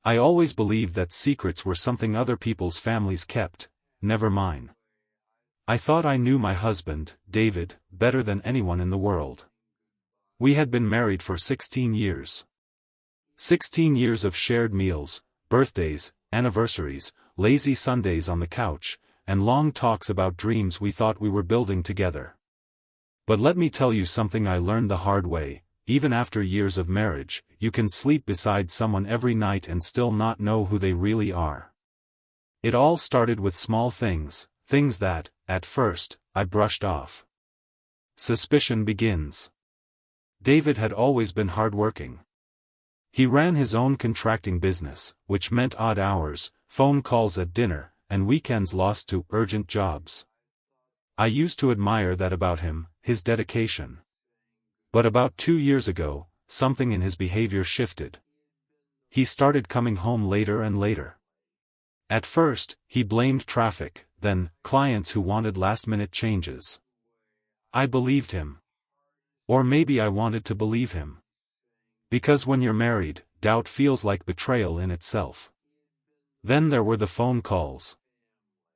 I always believed that secrets were something other people's families kept, never mine. I thought I knew my husband, David, better than anyone in the world. We had been married for 16 years. 16 years of shared meals, birthdays, anniversaries, lazy Sundays on the couch, and long talks about dreams we thought we were building together. But let me tell you something I learned the hard way: even after years of marriage, you can sleep beside someone every night and still not know who they really are. It all started with small things, things that, at first, I brushed off. Suspicion begins. David had always been hardworking. He ran his own contracting business, which meant odd hours, phone calls at dinner, and weekends lost to urgent jobs. I used to admire that about him, his dedication. But about 2 years ago, something in his behavior shifted. He started coming home later and later. At first, he blamed traffic, then, clients who wanted last-minute changes. I believed him. Or maybe I wanted to believe him. Because when you're married, doubt feels like betrayal in itself. Then there were the phone calls.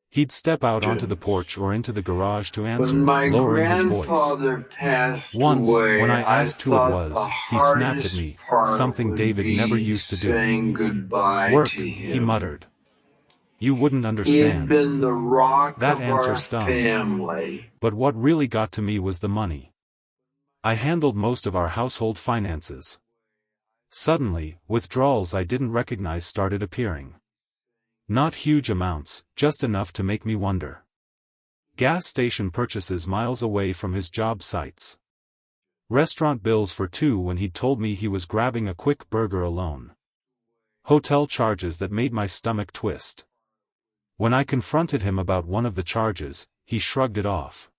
He'd step out onto the porch or into the garage to answer, lowering his voice. Once, when I asked who it was, he snapped at me, something David never used to do. "Work," he muttered. "You wouldn't understand." That answer stung. But what really got to me was the money. I handled most of our household finances. Suddenly, withdrawals I didn't recognize started appearing. Not huge amounts, just enough to make me wonder. Gas station purchases miles away from his job sites. Restaurant bills for two when he'd told me he was grabbing a quick burger alone. Hotel charges that made my stomach twist. When I confronted him about one of the charges, he shrugged it off.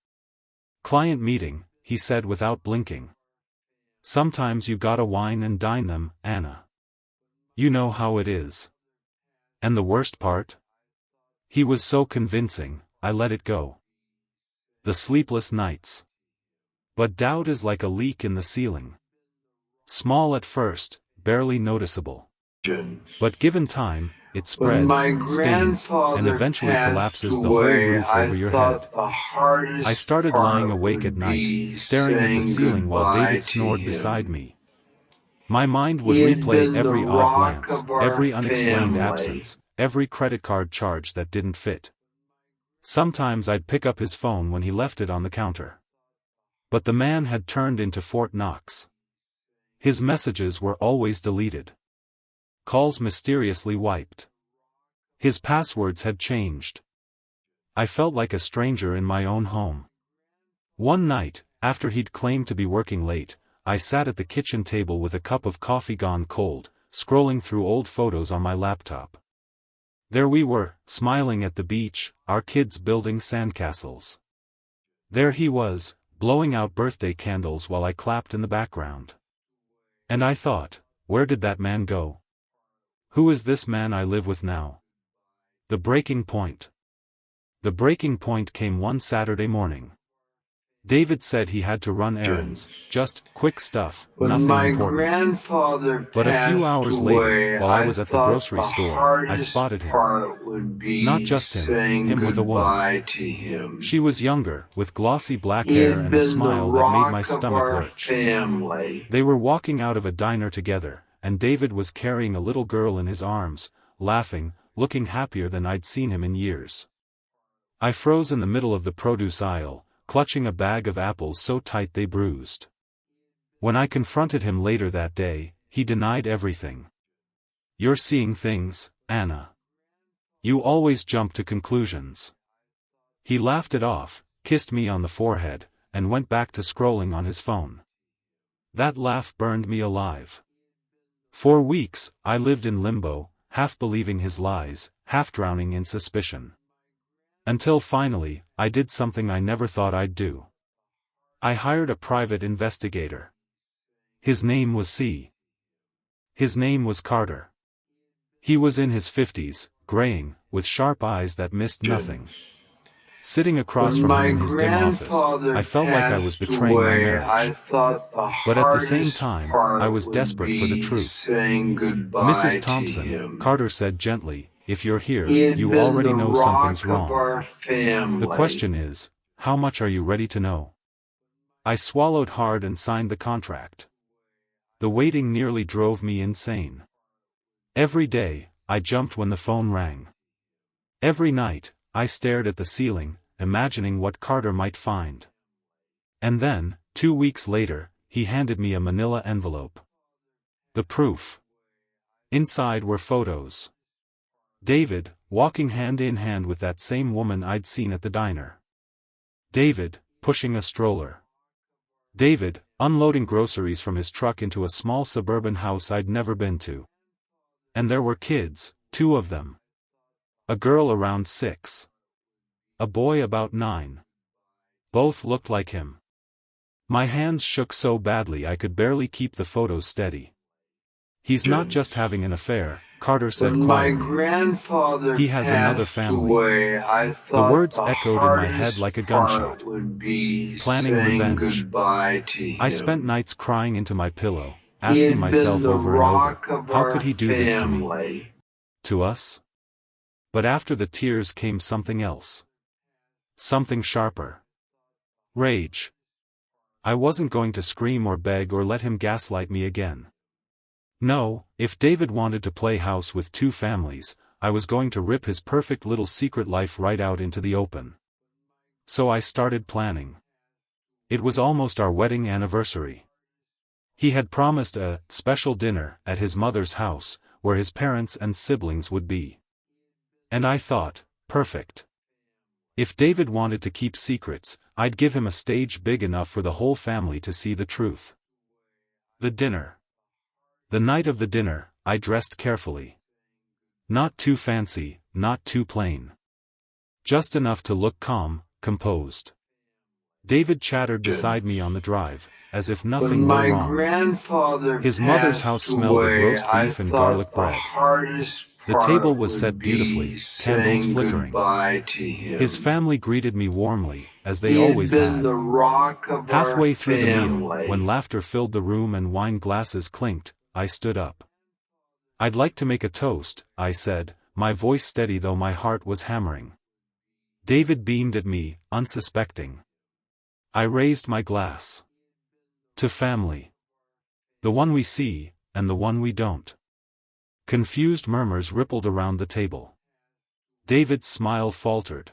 "Client meeting," he said without blinking. "Sometimes you gotta wine and dine them, Anna. You know how it is." And the worst part? He was so convincing, I let it go. The sleepless nights. But doubt is like a leak in the ceiling. Small at first, barely noticeable. But given time, it spreads, stings, and eventually collapses the whole roof over your head. I started lying awake at night, staring at the ceiling while David snored beside me. My mind would replay every odd glance, every unexplained absence, every credit card charge that didn't fit. Sometimes I'd pick up his phone when he left it on the counter. But the man had turned into Fort Knox. His messages were always deleted. Calls mysteriously wiped. His passwords had changed. I felt like a stranger in my own home. One night, after he'd claimed to be working late, I sat at the kitchen table with a cup of coffee gone cold, scrolling through old photos on my laptop. There we were, smiling at the beach, our kids building sandcastles. There he was, blowing out birthday candles while I clapped in the background. And I thought, where did that man go? Who is this man I live with now? The breaking point. The breaking point came one Saturday morning. David said he had to run errands, just quick stuff, nothing important. But a few hours later, while I was at the grocery store, I spotted him. Not just him with a woman. She was younger, with glossy black hair and a smile that made my stomach lurch. They were walking out of a diner together, and David was carrying a little girl in his arms, laughing, looking happier than I'd seen him in years. I froze in the middle of the produce aisle, clutching a bag of apples so tight they bruised. When I confronted him later that day, he denied everything. "You're seeing things, Anna. You always jump to conclusions." He laughed it off, kissed me on the forehead, and went back to scrolling on his phone. That laugh burned me alive. For weeks, I lived in limbo, half believing his lies, half drowning in suspicion. Until finally, I did something I never thought I'd do. I hired a private investigator. His name was C. His name was Carter. He was in his 50s, graying, with sharp eyes that missed nothing. Sitting across When from him my in his dim office, I grandfather felt like I was passed betraying my away, I marriage. thought the But at the same hardest time, I part was would desperate for the be truth. saying Mrs. goodbye to Thompson, him. Carter said gently, if you're He here, had you been already the know something's rock of wrong. our The family. question is, how much are you ready to know? I swallowed hard and signed the contract. The waiting nearly drove me insane. Every day, I jumped when the phone rang. Every night, I stared at the ceiling, imagining what Carter might find. And then, 2 weeks later, he handed me a manila envelope. The proof. Inside were photos. David, walking hand in hand with that same woman I'd seen at the diner. David, pushing a stroller. David, unloading groceries from his truck into a small suburban house I'd never been to. And there were kids, 2 of them. A girl around 6. A boy about 9. Both looked like him. My hands shook so badly I could barely keep the photos steady. He's not just having an affair, Carter said When my quietly. grandfather He has another passed family. away, I The thought words the echoed in my head like hardest a part gunshot. would be Planning saying revenge. goodbye to I spent him. nights crying into my pillow, He asking had been myself the over and over, rock of how our could he do this to me? family. To us? But after the tears came something else. Something sharper. Rage. I wasn't going to scream or beg or let him gaslight me again. No, if David wanted to play house with 2 families, I was going to rip his perfect little secret life right out into the open. So I started planning. It was almost our wedding anniversary. He had promised a special dinner at his mother's house, where his parents and siblings would be. And I thought, perfect. If David wanted to keep secrets, I'd give him a stage big enough for the whole family to see the truth. The dinner. The night of the dinner, I dressed carefully. Not too fancy, not too plain. Just enough to look calm, composed. David chattered beside me on the drive, as if nothing When were my wrong. grandfather His mother's house passed smelled of away, roast I beef and garlic thought the bread. hardest The table part was would set be beautifully, candles saying flickering. goodbye to His him. family greeted me warmly, as they He had always been the had. rock of our Halfway through the meal, when family. laughter filled the room and wine glasses clinked, I stood up. I'd like to make a toast, I said, my voice steady though my heart was hammering. David beamed at me, unsuspecting. I raised my glass. To family. The one we see, and the one we don't. Confused murmurs rippled around the table. David's smile faltered.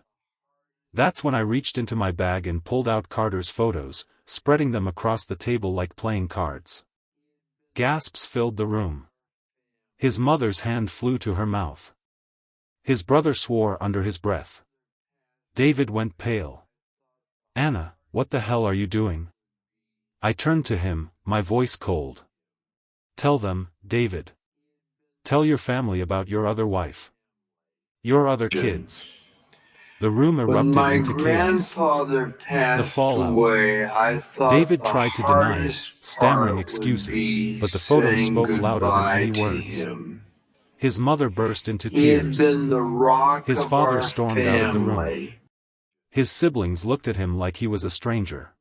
That's when I reached into my bag and pulled out Carter's photos, spreading them across the table like playing cards. Gasps filled the room. His mother's hand flew to her mouth. His brother swore under his breath. David went pale. Anna, what the hell are you doing? I turned to him, my voice cold. Tell them, David. Tell your family about your other wife. Your other kids. The room When erupted my into chaos. grandfather The passed fallout. away, I thought David the tried to deny it, hardest stammering part would excuses, be but the photos saying spoke louder than goodbye any to words. him. His mother burst into He had tears. been the rock His of father our stormed out of the room. family. His siblings looked at him like he was a stranger.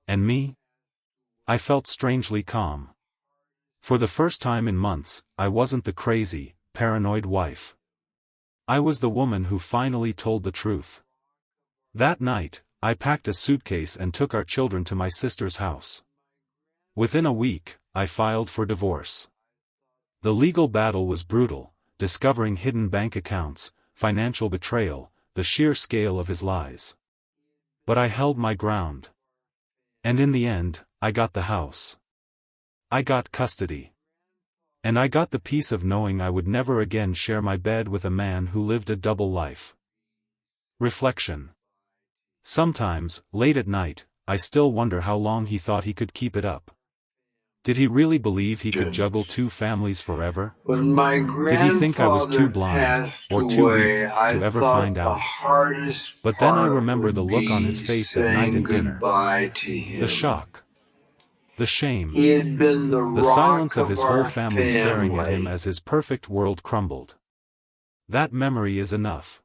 And me? I felt strangely calm. For the first time in months, I wasn't the crazy, paranoid wife. I was the woman who finally told the truth. That night, I packed a suitcase and took our children to my sister's house. Within a week, I filed for divorce. The legal battle was brutal, discovering hidden bank accounts, financial betrayal, the sheer scale of his lies. But I held my ground. And in the end, I got the house. I got custody. And I got the peace of knowing I would never again share my bed with a man who lived a double life. Reflection. Sometimes, late at night, I still wonder how long he thought he could keep it up. Did he really believe he could juggle 2 families forever? When my Did he think I was too grandfather blind, passed or too weak, away, I to ever thought find the out? hardest But then I part remember the would look on his be face that night saying at dinner. goodbye to The him. shock. The shame. He had been the The rock silence of of his whole our family staring at him family. as his perfect world crumbled. That memory is enough.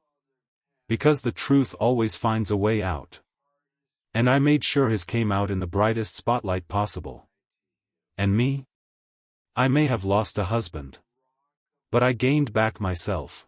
Because the truth always finds a way out. And I made sure his came out in the brightest spotlight possible. And me? I may have lost a husband. But I gained back myself.